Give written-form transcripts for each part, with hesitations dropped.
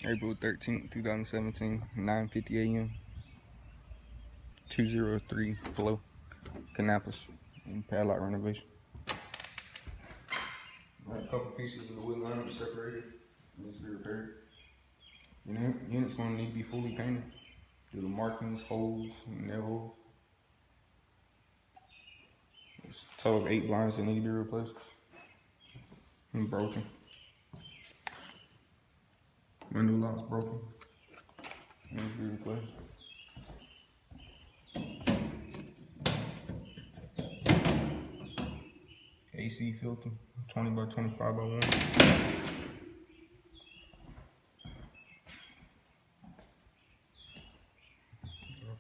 April 13th, 2017, 9:50 a.m. 203 Flowe, Canaples, padlock renovation. A couple pieces of the wood line separated. Needs to be repaired. Unit's going to need to be fully painted. Do the markings, holes, nail holes. There's a total of 8 blinds that need to be replaced and broken. Window lock's broken. Needs to be replaced. AC filter, 20 by 25 by 1.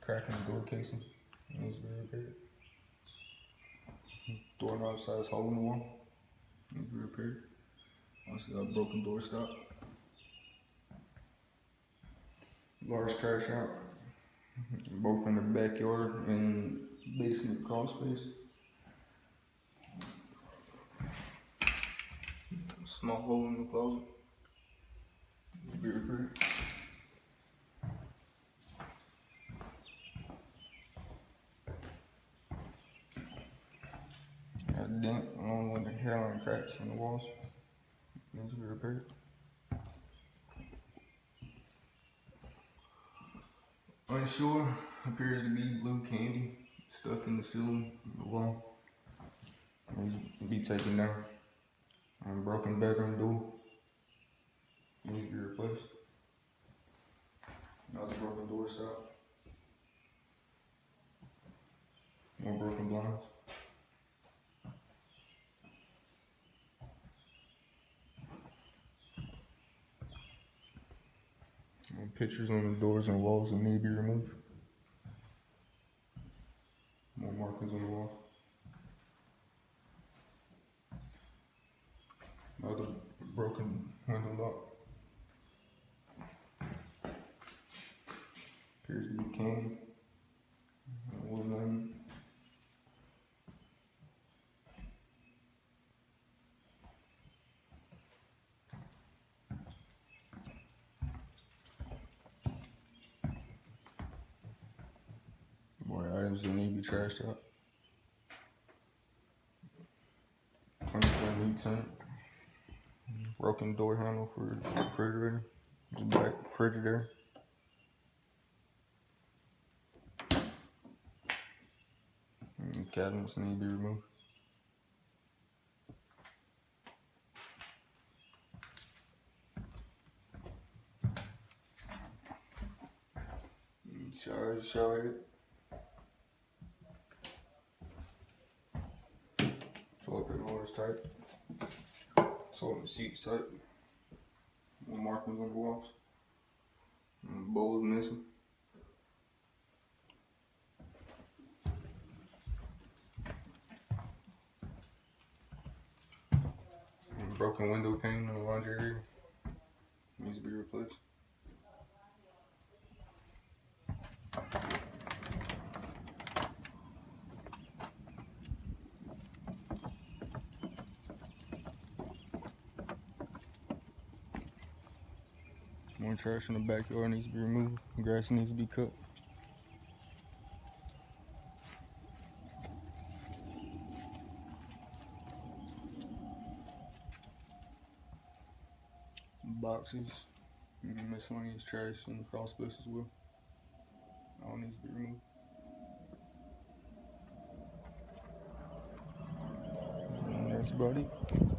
Crack in the door casing. Needs to be repaired. Doorknob size hole in the wall. Needs to be repaired. Also got a broken door stop. Large trash out. Both in the backyard and basement crawl space. Small hole in the closet. Needs to be repaired. Got a dent along with the hairline cracks in the walls. Needs to be repaired. Unsure, appears to be blue candy stuck in the ceiling of the wall. Needs to be taken down. Broken bedroom door. Needs to be replaced. Another broken door stop. More broken blinds. Pictures on the doors and walls that need to be removed. More markers on the wall. Another broken window lock. Appears to be candy. Wood line. More items that need to be trashed out. 24 meat tank. Broken door handle for the refrigerator. The black refrigerator. And cabinets need to be removed. Shower head. Toilet rollers tight. Toilet seats tight. More markings on the walls. Bowl is missing. Broken window pane in the laundry area. Needs to be replaced. More trash in the backyard needs to be removed. Grass needs to be cut. Boxes, miscellaneous trash in the crawl space as well. All needs to be removed. And that's about it.